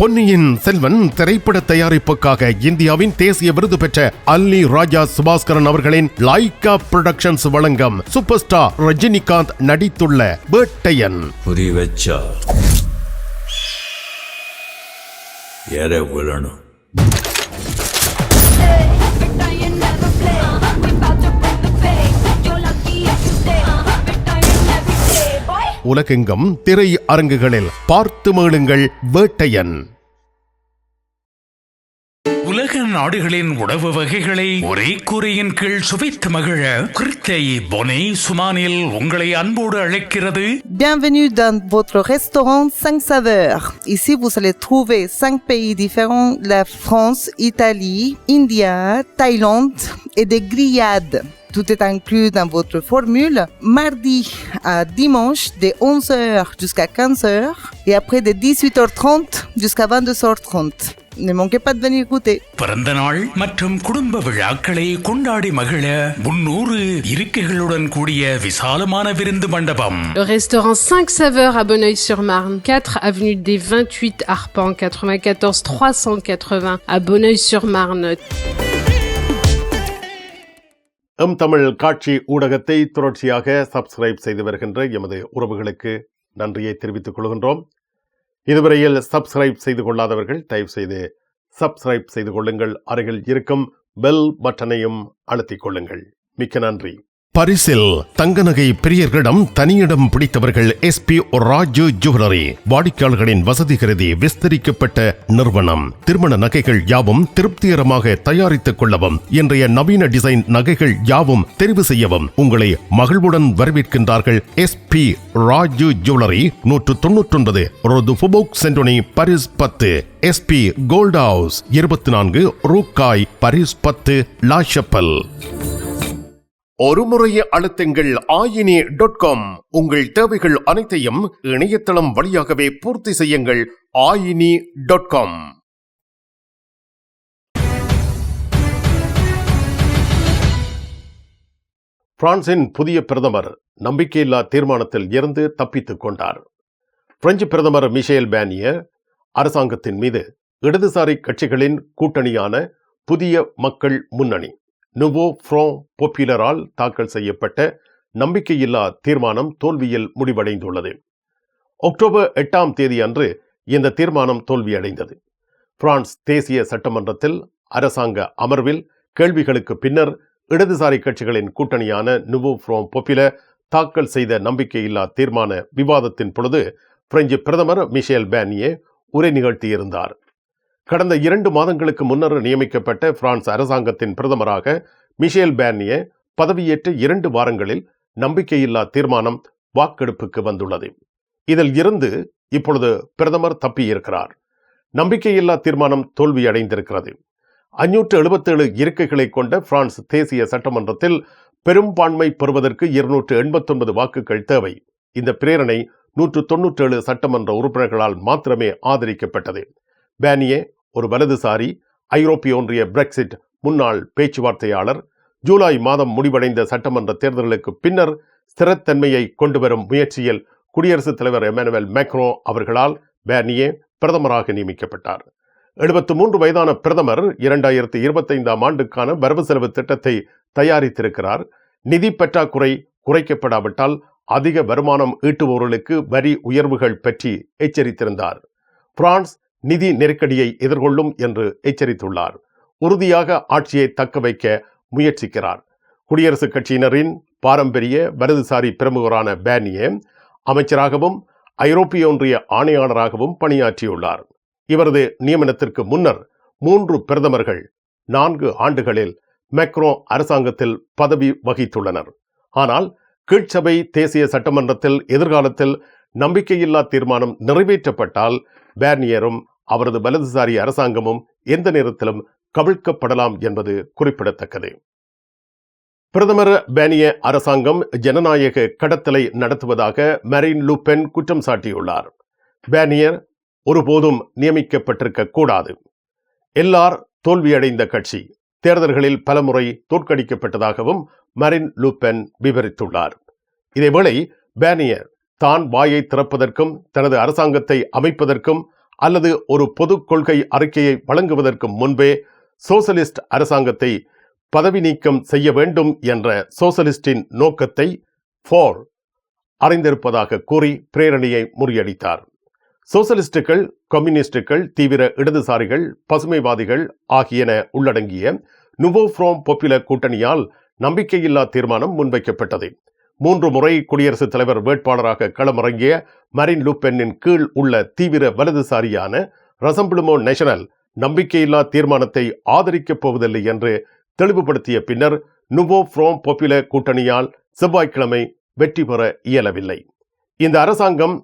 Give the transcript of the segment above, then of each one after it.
பொன்னியின் செல்வன் திரைப்பட தயாரிப்புக்காக இந்தியாவின் தேசிய விருது பெற்ற அல்லி ராஜா சுபாஸ்கரன் அவர்களின் லைகா புரொடக்ஷன்ஸ் வழங்கும் சூப்பர் ஸ்டார் ரஜினிகாந்த் நடித்துள்ள வேட்டையன். குறி வச்சா ஏற விழணும். உலகெங்கும் திரை அரங்குகளில் பார்த்து மேளுங்கள் வேட்டையன். உலக நாடுகளின் உணவு வகைகளை ஒரே கூரையின் கீழ் சுவைத்து மகிழ கிருத்தை பொனே சுமானில் உங்களை அன்போடு அழைக்கிறது. Bienvenue dans votre restaurant 5 saveurs. Ici, vous allez trouver 5 pays différents, la France, Italie, India, Thaïlande et des grillades. Tout est inclus dans votre formule. Mardi à dimanche, de 11h jusqu'à 15h et après de 18h30 jusqu'à 22h30. Ne manquez pas de venir goûter. பிறந்த நாள் மற்றும் குடும்ப விழாக்களை கொண்டாடி மகிழ 300 இருக்கைகளுடன் கூடிய விசாலமான விருந்து மண்டபம். Le restaurant 5 saveurs à Bonneuil-sur-Marne, 4 avenue des 28 Arpents, 94 380 à Bonneuil-sur-Marne. Tamil காட்சி ஊடகத்தை தொடர்ச்சியாக சப்ஸ்கிரைப் செய்து வருகின்ற எமது உறவுகளுக்கு நன்றியை தெரிவித்துக் கொள்கின்றோம். இதுவரையில் சப்ஸ்கிரைப் செய்து கொள்ளாதவர்கள் தயவு செய்து சப்ஸ்கிரைப் செய்து கொள்ளுங்கள். அருகில் இருக்கும் பெல் பட்டனையும் அழுத்திக் கொள்ளுங்கள். மிக்க நன்றி. பரிசில் தங்க நகை பிரியர்களிடம் தனியிடம் பிடித்தவர்கள் SP ராஜு ஜுவல்லரி. வாடிக்கையாளர்களின் வசதி கருதி விஸ்தரிக்கப்பட்ட நிறுவனம். திருமண நகைகள் யாவும் திருப்திகரமாக தயாரித்துக் கொள்ளவும், இன்றைய நவீன டிசைன் நகைகள் யாவும் தெரிவு செய்யவும் உங்களை மகிழ்வுடன் வரவேற்கின்றார்கள். SP Raju jewellery, 199 rue du Faubourg Saint Denis, Paris 10. SP gold house, 24 rue Cail, Paris 10, La Chapelle. ஒரு முறை அழுத்துங்கள் ayini.com. உங்கள் தேவைகள் அனைத்தையும் இணையதளம் வழியாகவே பூர்த்தி செய்யுங்கள். ayini.com. பிரான்சின் புதிய பிரதமர் நம்பிக்கையில்லா தீர்மானத்தில் இருந்து தப்பித்துக் கொண்டார். பிரெஞ்சு பிரதமர் மிஷேல் பேர்னியர் அரசாங்கத்தின் மீது இடதுசாரி கட்சிகளின் கூட்டணியான புதிய மக்கள் முன்னணி நுவோ ஃப்ரண்ட் பாப்புலரால் தாக்கல் செய்யப்பட்ட நம்பிக்கையில்லா தீர்மானம் தோல்வியில் முடிவடைந்துள்ளது. அக்டோபர் 8 அன்று இந்த தீர்மானம் தோல்வியடைந்தது. பிரான்ஸ் தேசிய சட்டமன்றத்தில் அரசாங்க அமர்வில் கேள்விகளுக்கு பின்னர் இடதுசாரி கட்சிகளின் கூட்டணியான நுவோ ஃப்ரண்ட் பாப்புலர் தாக்கல் செய்த நம்பிக்கையில்லா தீர்மான விவாதத்தின் பொழுது பிரெஞ்சு பிரதமர் மிஷேல் பேர்னியர் உரை நிகழ்த்தியிருந்தார். கடந்த 2 மாதங்களுக்கு முன்னர் நியமிக்கப்பட்ட பிரான்ஸ் அரசாங்கத்தின் பிரதமராக மிஷேல் பேர்னியர் பதவியேற்ற 2 வாரங்களில் நம்பிக்கையில்லா தீர்மானம் வாக்கெடுப்புக்கு வந்துள்ளது. இதில் இருந்து இப்பொழுது பிரதமர் தப்பியிருக்கிறார். நம்பிக்கையில்லா தீர்மானம் தோல்வியடைந்திருக்கிறது. 577 இருக்கைகளை கொண்ட பிரான்ஸ் தேசிய சட்டமன்றத்தில் பெரும்பான்மை பெறுவதற்கு 289 வாக்குகள் தேவை. இந்த பிரேரணை 197 சட்டமன்ற உறுப்பினர்களால் மாத்திரமே ஆதரிக்கப்பட்டது. பேர்னியே ஒரு வலதுசாரி ஐரோப்பிய ஒன்றிய பிரெக்சிட் முன்னாள் பேச்சுவார்த்தையாளர். ஜூலை மாதம் முடிவடைந்த சட்டமன்ற தேர்தல்களுக்கு பின்னர் ஸ்திரத்தன்மையை கொண்டுவரும் முயற்சியில் குடியரசுத் தலைவர் எமானுவேல் மேக்ரோ அவர்களால் பேர்னியே பிரதமராக நியமிக்கப்பட்டார். 73 வயதான பிரதமர் 2025 ஆண்டுக்கான வரவு செலவு திட்டத்தை தயாரித்திருக்கிறார். நிதி பற்றாக்குறை குறைக்கப்படாவிட்டால் அதிக வருமானம் ஈட்டுபவர்களுக்கு வரி உயர்வுகள் பற்றி எச்சரித்திருந்தார். பிரான்ஸ் நிதி நெருக்கடியை எதிர்கொள்ளும் என்று எச்சரித்துள்ளார். உறுதியாக ஆட்சியை தக்க வைக்க முயற்சிக்கிறார். குடியரசுக் கட்சியினரின் பாரம்பரிய வலதுசாரி பிரமுகரான பேர்னியே அமைச்சராகவும் ஐரோப்பிய ஒன்றிய ஆணையாளராகவும் பணியாற்றியுள்ளார். இவரது நியமனத்திற்கு முன்னர் 3 பிரதமர்கள் 4 ஆண்டுகளில் மேக்ரோ அரசாங்கத்தில் பதவி வகித்துள்ளனர். ஆனால் கீழ்ச்சபை தேசிய சட்டமன்றத்தில் எதிர்காலத்தில் நம்பிக்கையில்லா தீர்மானம் நிறைவேற்றப்பட்டால் பேர்னியரும் அவரது வலதுசாரி அரசாங்கமும் எந்த நேரத்திலும் கவிழ்க்கப்படலாம் என்பது குறிப்பிடத்தக்கது. பிரதமர் பேர்னியர் அரசாங்கம் ஜனநாயக கடத்தலை நடத்துவதாக மரீன் லு பென் குற்றம் சாட்டியுள்ளார். பேர்னியர் ஒருபோதும் நியமிக்கப்பட்டிருக்க கூடாது. எல்லார் தோல்வியடைந்த கட்சி தேர்தல்களில் பலமுறை தோற்கடிக்கப்பட்டதாகவும் மரீன் லு பென் விவரித்துள்ளார். இதேவேளை பேர்னியர் தான் வாயை திறப்பதற்கும் தனது அரசாங்கத்தை அமைப்பதற்கும் அல்லது ஒரு பொது கொள்கை அறிக்கையை வழங்குவதற்கு முன்பே சோசலிஸ்ட் அரசாங்கத்தை பதவி நீக்கம் செய்ய வேண்டும் என்ற சோசலிஸ்டின் நோக்கத்தை ஃபோர் அறிந்திருப்பதாக கூறி பிரேரணையை முறியடித்தார். சோசலிஸ்டுகள், கம்யூனிஸ்டுகள், தீவிர இடதுசாரிகள், பசுமைவாதிகள் ஆகியன உள்ளடங்கிய நுவோ ஃப்ரோம் பாப்புலர் கூட்டணியால் நம்பிக்கையில்லா தீர்மானம் முன்வைக்கப்பட்டது. 3 முறை குடியரசுத் தலைவர் வேட்பாளராக களமிறங்கிய மரின் லூபென்னின் கீழ் உள்ள தீவிர வலதுசாரியான ரசம்பிளுமோ நேஷனல் நம்பிக்கையில்லா தீர்மானத்தை ஆதரிக்கப் போவதில்லை என்று தெளிவுபடுத்திய பின்னர் நுவோ ஃப்ரோம் பாப்புலர் கூட்டணியால் செவ்வாய்க்கிழமை வெற்றி பெற இயலவில்லை. இந்த அரசாங்கம்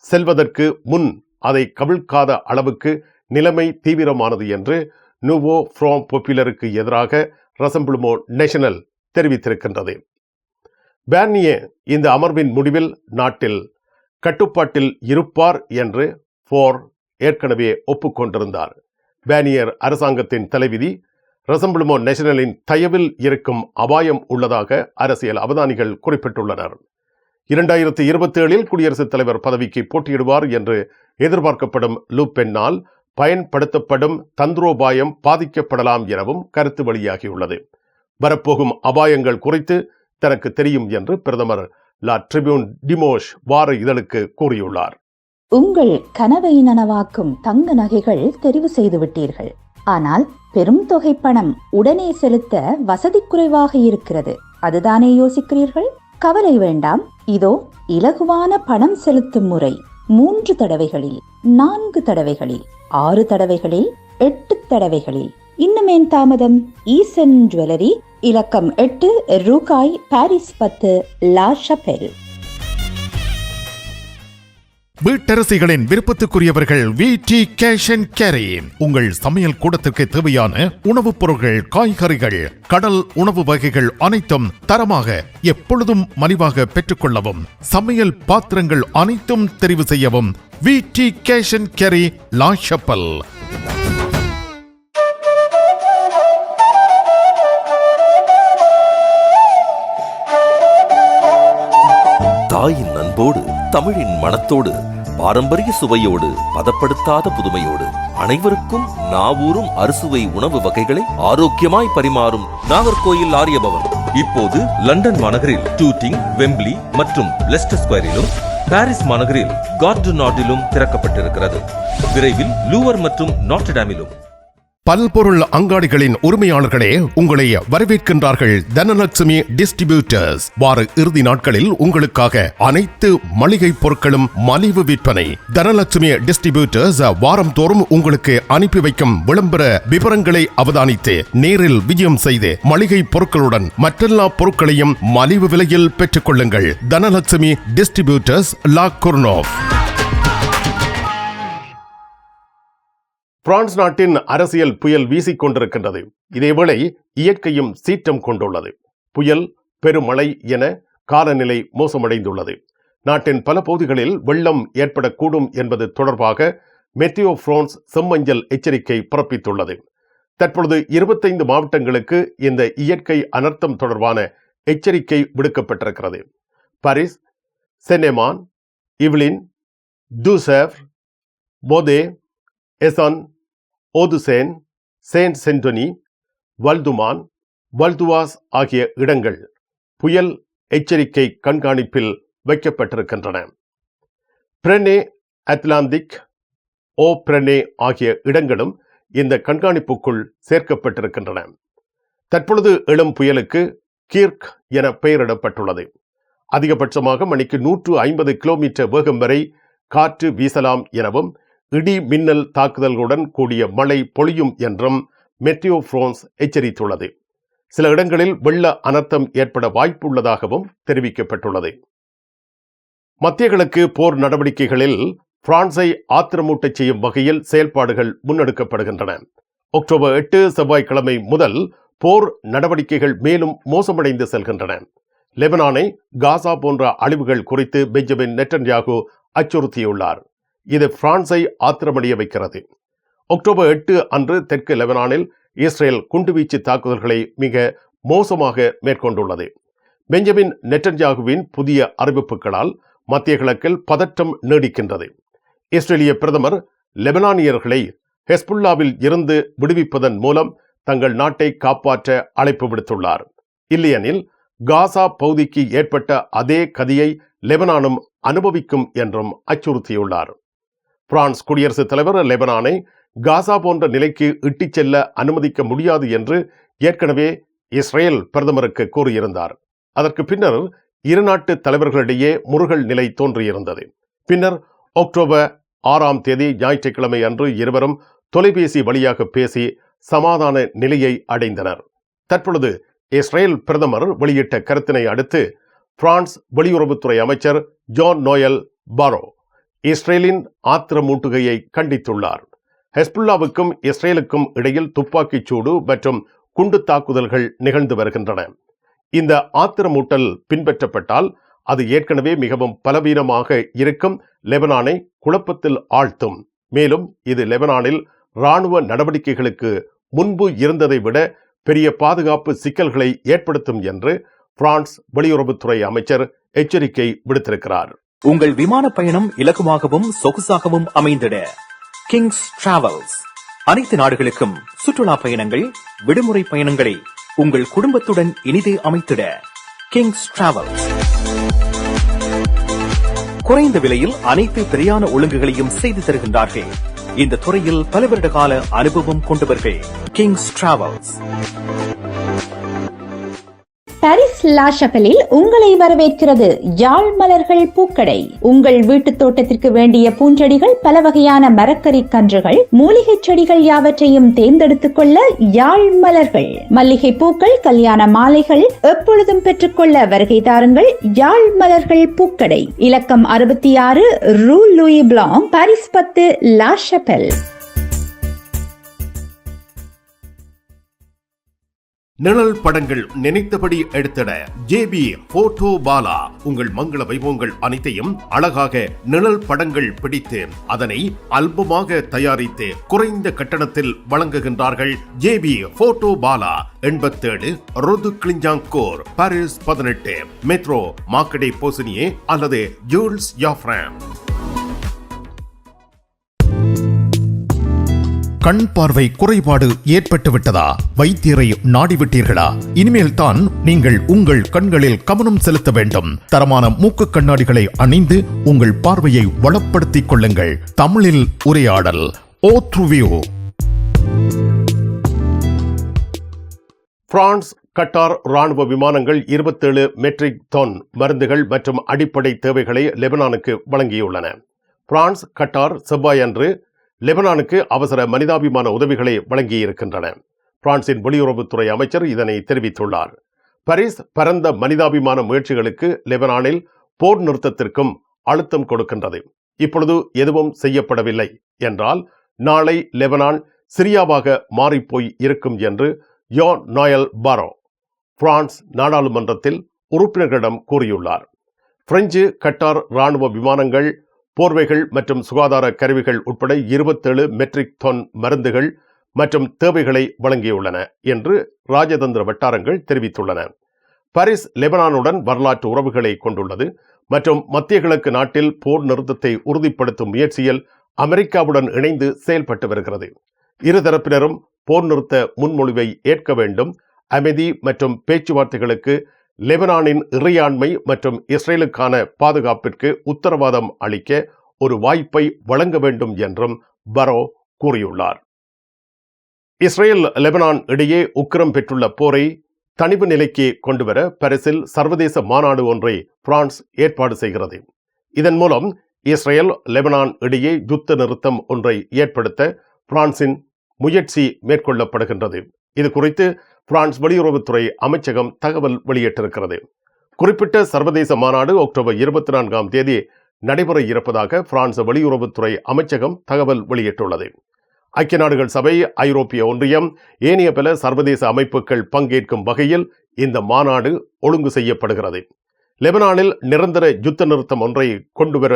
செல்வதற்கு முன் அதை கவிழ்க்காத அளவுக்கு நிலைமை தீவிரமானது என்று நுவோ ஃப்ரோம் பாப்புலருக்கு எதிராக ரசம்பிளுமோ நேஷனல் தெரிவித்திருக்கின்றது. பேர்னியே இந்த அமர்வின் முடிவில் நாட்டில் கட்டுப்பாட்டில் இருப்பார் என்று ஃபோர் ஏற்கனவே ஒப்புக்கொண்டிருந்தார். பேர்னியர் அரசாங்கத்தின் தலைவிதி ரசம்பிளுமோ நேஷனலின் தயவில் இருக்கும் அபாயம் உள்ளதாக அரசியல் அவதானிகள் குறிப்பிட்டுள்ளனர். 2027 குடியரசுத் தலைவர் பதவிக்கு போட்டியிடுவார் என்று எதிர்பார்க்கப்படும் லூபென்னால் பயன்படுத்தப்படும் தந்திரோபாயம் பாதிக்கப்படலாம் எனவும் கருத்து வெளியாகியுள்ளது. வரப்போகும் அபாயங்கள் குறித்து தனக்கு தெரியும் என்று பிரதமர் லா ட்ரிபியூன் டிமோஷ் வார இதழுக்கு கூறியுள்ளார். உங்கள் கனவை நனவாக்கும் தங்க நகைகள் தெரிவு செய்து விட்டீர்கள். ஆனால் பெரும் தொகை பணம் உடனே செலுத்த வசதி குறைவாக இருக்கிறது. அதுதானே யோசிக்கிறீர்கள்? கவலை வேண்டாம். இதோ இலகுவான பணம் செலுத்தும் முறை. 3 தடவைகளில், 4 தடவைகளில், 6 தடவைகளில், 8 தடவைகளில். இன்னும் ஏன் தாமதம்? ஈசன் ஜுவல்லரி, இலக்கம் 8, ரூகாய், பாரிஸ் 10, லா ஷபெல். வீட்டரசிகளின் விருப்பத்துக்குரியவர்கள் VT Cash and Carry. உங்கள் சமையல் கூடத்திற்கு தேவையான உணவுப் பொருட்கள், காய்கறிகள், கடல் உணவு வகைகள் அனைத்தும் தரமாக எப்பொழுதும் மலிவாக பெற்றுக்கொள்ளவும், சமையல் பாத்திரங்கள் அனைத்தும் தெரிவு செய்யவும் VT Cash and Carry, லா ஷப்பல். தாயின் அன்போடு, தமிழின் மனத்தோடு, பாரம்பரிய சுவையோடு, பதப்படுத்தாத புதுமையோடு, அனைவருக்கும் நாவூரும் அறுசுவை உணவு வகைகளை ஆரோக்கியமாய் பரிமாறும் நாகர்கோயில் ஆரியபவன் இப்போது லண்டன் மாநகரில் டூட்டிங், வெம்பிளி மற்றும் லெஸ்டர் ஸ்கொயரிலும், பாரிஸ் மாநகரில் கார் டு நார்டிலும் திறக்கப்பட்டிருக்கிறது. விரைவில் லூவர் மற்றும் நாட்டர்டாமிலும். பல்பொருள் அங்காடிகளின் உரிமையாளர்களே, உங்களை வரவேற்கின்றார்கள் தனலட்சுமி டிஸ்ட்ரிபியூட்டர்ஸ். வார இறுதி நாட்களில் உங்களுக்காக அனைத்து மளிகை பொருட்களும் மலிவு விற்பனை. தனலட்சுமி டிஸ்ட்ரிபியூட்டர்ஸ் வாரம் தோறும் உங்களுக்கு அனுப்பி வைக்கும் விளம்பர விவரங்களை அவதானித்து நேரில் விஜயம் செய்து மளிகை பொருட்களுடன் மற்றெல்லா பொருட்களையும் மலிவு விலையில் பெற்றுக் கொள்ளுங்கள். தனலட்சுமி டிஸ்ட்ரிபியூட்டர்ஸ், லா குர்னோவ். பிரான்ஸ் நாட்டின் அரசியல் புயல் வீசிக்கொண்டிருக்கின்றது. இதேவேளை இயற்கையும் சீற்றம் கொண்டுள்ளது. புயல், பெருமழை என காலநிலை மோசமடைந்துள்ளது. நாட்டின் பல பகுதிகளில் வெள்ளம் ஏற்படக்கூடும் என்பது தொடர்பாக மெட்டியோ பிரான்ஸ் செம்மஞ்சள் எச்சரிக்கை பிறப்பித்துள்ளது. தற்பொழுது 25 மாவட்டங்களுக்கு இந்த இயற்கை அனர்த்தம் தொடர்பான எச்சரிக்கை விடுக்கப்பட்டிருக்கிறது. பாரிஸ், சென்னேமான், இவ்லின், தூசேவ்ர், போதே, எசன், ஓதுசேன், சேன்ட் சென்டோனி, வல்துமான், வல்துவாஸ் ஆகிய இடங்கள் புயல் எச்சரிக்கை கண்காணிப்பில் வைக்கப்பட்டிருக்கின்றன. பிரனே அட்லாந்திக், ஓ பிரனே ஆகிய இடங்களும் இந்த கண்காணிப்புக்குள் சேர்க்கப்பட்டிருக்கின்றன. தற்பொழுது எழும் புயலுக்கு கீர்க் என பெயரிடப்பட்டுள்ளது. அதிகபட்சமாக மணிக்கு 150 கிலோமீட்டர் வேகம் வரை காற்று வீசலாம் எனவும், இடி மின்னல் தாக்குதல்களுடன் கூடிய மழை பொழியும் என்றும் மெட்டியோ பிரான்ஸ் எச்சரித்துள்ளது. சில இடங்களில் வெள்ள அனர்த்தம் ஏற்பட வாய்ப்புள்ளதாகவும் தெரிவிக்கப்பட்டுள்ளது. மத்திய கிழக்கு போர் நடவடிக்கைகளில் பிரான்ஸை ஆத்திரமூட்டச் செய்யும் வகையில் செயல்பாடுகள் முன்னெடுக்கப்படுகின்றன. அக்டோபர் 8 செவ்வாய்க்கிழமை முதல் போர் நடவடிக்கைகள் மேலும் மோசமடைந்து செல்கின்றன. லெபனானை, காசா போன்ற அழிவுகள் குறித்து பெஞ்சமின் நெட்டன்யாகு அச்சுறுத்தியுள்ளார். இது பிரான்ஸை ஆத்திரமடைய வைக்கிறது. அக்டோபர் 8 அன்று தெற்கு லெபனானில் இஸ்ரேல் குண்டுவீச்சு தாக்குதல்களை மிக மோசமாக மேற்கொண்டுள்ளது. பெஞ்சமின் நெட்டன்யாகுவின் புதிய அறிவிப்புகளால் மத்திய கிழக்கில் பதற்றம் நீடிக்கின்றது. இஸ்ரேலிய பிரதமர் லெபனானியர்களை ஹெஸ்புல்லாவில் இருந்து விடுவிப்பதன் மூலம் தங்கள் நாட்டை காப்பாற்ற அழைப்பு விடுத்துள்ளார். இல்லையெனில் காசா பகுதிக்கு ஏற்பட்ட அதே கதியை லெபனானும் அனுபவிக்கும் என்றும் அச்சுறுத்தியுள்ளார். பிரான்ஸ் குடியரசுத் தலைவர் லெபனானை காசா போன்ற நிலைக்கு இட்டுச் செல்ல அனுமதிக்க முடியாது என்று ஏற்கனவே இஸ்ரேல் பிரதமருக்கு கூறியிருந்தார். அதற்கு பின்னர் இரு நாட்டு தலைவர்களிடையே முறுகல் நிலை தோன்றியிருந்தது. பின்னர் அக்டோபர் 6ஆம் தேதி ஞாயிற்றுக்கிழமை அன்று இருவரும் தொலைபேசி வழியாக பேசி சமாதான நிலையை அடைந்தனர். தற்பொழுது இஸ்ரேல் பிரதமர் வெளியிட்ட கருத்தினை அடுத்து பிரான்ஸ் வெளியுறவுத்துறை அமைச்சர் ஜான் நோயல் பாரோ இஸ்ரேலின் ஆத்திரமூட்டுகையை கண்டித்துள்ளார். ஹெஸ்புல்லாவுக்கும் இஸ்ரேலுக்கும் இடையில் துப்பாக்கிச் சூடு மற்றும் குண்டு தாக்குதல்கள் நிகழ்ந்து வருகின்றன. இந்த ஆத்திரமூட்டல் பின்பற்றப்பட்டால் அது ஏற்கனவே மிகவும் பலவீனமாக இருக்கும் லெபனானை குழப்பத்தில் ஆழ்த்தும். மேலும் இது லெபனானில் இராணுவ நடவடிக்கைகளுக்கு முன்பு இருந்ததை விட பெரிய பாதுகாப்பு சிக்கல்களை ஏற்படுத்தும் என்று பிரான்ஸ் வெளியுறவுத்துறை அமைச்சர் எச்சரிக்கை விடுத்திருக்கிறார். உங்கள் விமான பயணம் இலகுவாகவும் சொகுசாகவும் அமைந்திட கிங்ஸ் டிராவல்ஸ் அனைத்து நாடுகளுக்கும் சுற்றுலா பயணங்கள், விடுமுறை பயணங்களை உங்கள் குடும்பத்துடன் இனிதே அமைத்திட கிங்ஸ் டிராவல்ஸ் குறைந்த விலையில் அனைத்து பிரியாண ஒழுங்குகளையும் செய்து தருகின்றார்கள். இந்த துறையில் பல வருட கால அனுபவம் கொண்டவர்கள் கிங்ஸ் டிராவல்ஸ். பாரிஸ் லா ஷபெலில் உங்களை வரவேற்கிறது யாழ் மலர்கள் பூக்கடை. உங்கள் வீட்டு தோட்டத்திற்கு வேண்டிய பூஞ்செடிகள், பல வகையான மரக்கறி கன்றுகள், மூலிகை செடிகள் யாவற்றையும் தேர்ந்தெடுத்துக் கொள்ள யாழ் மலர்கள். மல்லிகை பூக்கள், கல்யாண மாலைகள் எப்பொழுதும் பெற்றுக்கொள்ள வருகை தாருங்கள் யாழ் மலர்கள் பூக்கடை. இலக்கம் 66 rue Louis Blanc, Paris 10, La Chapelle. நிழல் படங்கள் நினைத்தபடி எடுத்திட ஜேபி போட்டோ பாலா. உங்கள் மங்கள வைபவங்கள் அனைத்தையும் அழகாக நிழல் படங்கள் பிடித்து அதனை ஆல்பமாக தயாரித்து குறைந்த கட்டணத்தில் வழங்குகின்றார்கள் J P photo Bala. 87 rue de Clignancourt, Paris 18, metro Marcadet Poissonniers அல்லது ஜூல்ஸ் யாஃப்ராம். கண் பார்வை குறைபாடு ஏற்பட்டு விட்டதா? வைத்தியரை நாடிவிட்டீர்களா? இனிமேல் தான் நீங்கள் உங்கள் கண்களில் கவனம் செலுத்த வேண்டும். தரமான மூக்கு கண்ணாடிகளை அணிந்து உங்கள் பார்வையை வளப்படுத்திக் கொள்ளுங்கள். தமிழில் உரையாடல் ஓத்ருவியூ. பிரான்ஸ் கட்டார் ராணுவ விமானங்கள் 27 மெட்ரிக் டன் மருந்துகள் மற்றும் அடிப்படை தேவைகளை லெபனானுக்கு வழங்கியுள்ளன. பிரான்ஸ் கட்டார் செவ்வாய் அன்று லெபனானுக்கு அவசர மனிதாபிமான உதவிகளை வழங்கியிருக்கின்றன. பிரான்சின் வெளியுறவுத்துறை அமைச்சர் இதனை தெரிவித்துள்ளார். பாரிஸ் பரந்த மனிதாபிமான முயற்சிகளுக்கு லெபனானில் போர் நிறுத்தத்திற்கும் அழுத்தம் கொடுக்கின்றது. இப்பொழுது எதுவும் செய்யப்படவில்லை என்றால் நாளை லெபனான் சிரியாவாக மாறிப்போய் இருக்கும் என்று ஜான் நோயல் பாரோ பிரான்ஸ் நாடாளுமன்றத்தில் உறுப்பினர்களிடம் கூறியுள்ளார். பிரெஞ்சு கட்டார் ராணுவ விமானங்கள், போர்வைகள் மற்றும் சுகாதார கருவிகள் உட்பட 27 மெட்ரிக் டன் மருந்துகள் மற்றும் தேவைகளை வழங்கியுள்ளன என்று ராஜதந்திர வட்டாரங்கள் தெரிவித்துள்ளன. பாரிஸ் லெபனானுடன் வரலாற்று உறவுகளை கொண்டுள்ளது மற்றும் மத்திய கிழக்கு நாட்டில் போர் நிறுத்தத்தை உறுதிப்படுத்தும் முயற்சியில் அமெரிக்காவுடன் இணைந்து செயல்பட்டு வருகிறது. இருதரப்பினரும் போர் நிறுத்த முன்மொழிவை ஏற்க வேண்டும். அமைதி மற்றும் பேச்சுவார்த்தைகளுக்கு லெபனானின் இறையாண்மை மற்றும் இஸ்ரேலுக்கான பாதுகாப்பிற்கு உத்தரவாதம் அளிக்க ஒரு வாய்ப்பை வழங்க வேண்டும் என்றும் பரோ கூறியுள்ளார். இஸ்ரேல் லெபனான் இடையே உக்கிரம் பெற்றுள்ள போரை தணிவு நிலைக்கு கொண்டுவர பாரிஸில் சர்வதேச மாநாடு ஒன்றை பிரான்ஸ் ஏற்பாடு செய்கிறது. இதன் மூலம் இஸ்ரேல் லெபனான் இடையே யுத்த நிறுத்தம் ஒன்றை ஏற்படுத்த பிரான்சின் முயற்சி மேற்கொள்ளப்படுகின்றது. இது குறித்து பிரான்ஸ் வெளியுறவுத்துறை அமைச்சகம் தகவல் வெளியிட்டிருக்கிறது. குறிப்பிட்ட சர்வதேச மாநாடு அக்டோபர் 24ஆம் தேதி நடைபெற இருப்பதாக பிரான்ஸ் வெளியுறவுத்துறை அமைச்சகம் தகவல் வெளியிட்டுள்ளது. ஐக்கிய நாடுகள் சபை, ஐரோப்பிய ஒன்றியம், ஏனைய பல சர்வதேச அமைப்புகள் பங்கேற்கும் வகையில் இந்த மாநாடு ஒழுங்கு செய்யப்படுகிறது. லெபனானில் நிரந்தர யுத்த நிறுத்தம் ஒன்றை கொண்டுவர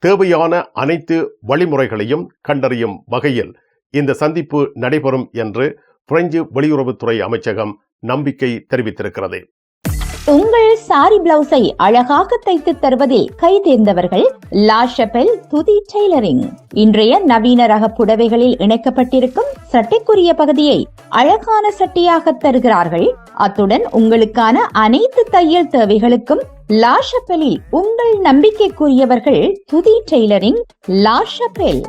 தேவையான அனைத்து வழிமுறைகளையும் கண்டறியும் வகையில் இந்த சந்திப்பு நடைபெறும் என்று பிரெஞ்சு வெளியுறவுத்துறை அமைச்சகம் நம்பிக்கை தெரிவித்திருக்கிறது. உங்கள் சாரி பிளவுஸை அழகாக தைத்து தருவதில் கை தேர்ந்தவர்கள் லா ஷபெல் துதி டெய்லரிங். இன்றைய நவீன ரக புடவைகளில் இணைக்கப்பட்டிருக்கும் சட்டைக்குரிய பகுதியை அழகான சட்டையாக தருகிறார்கள். அத்துடன் உங்களுக்கான அனைத்து தையல் தேவைகளுக்கும் லா ஷபெலில் உங்கள் நம்பிக்கைக்குரியவர்கள் துதி டெய்லரிங், லா ஷபெல்.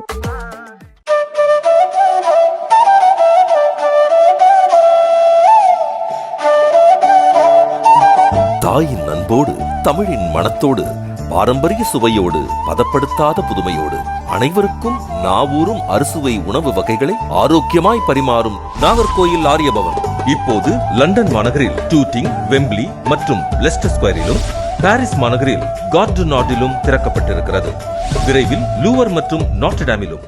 தாயின் அன்போடு, தமிழின் மணத்தோடு, பாரம்பரிய சுவையோடு, பதப்படுத்தாத புதுமையோடு, அனைவருக்கும் நாவூரும் அறுசுவை உணவு வகைகளை ஆரோக்கியமாய் பரிமாறும் நாகர்கோயில் ஆரியபவன் இப்போது லண்டன் மாநகரில் டூட்டிங், வெம்பிளி மற்றும் லெஸ்டர் ஸ்கொயரிலும், பாரிஸ் மாநகரில் கார்டு நாட்டிலும் திறக்கப்பட்டிருக்கிறது. விரைவில் லூவர் மற்றும் நாட்டர்டாமிலும்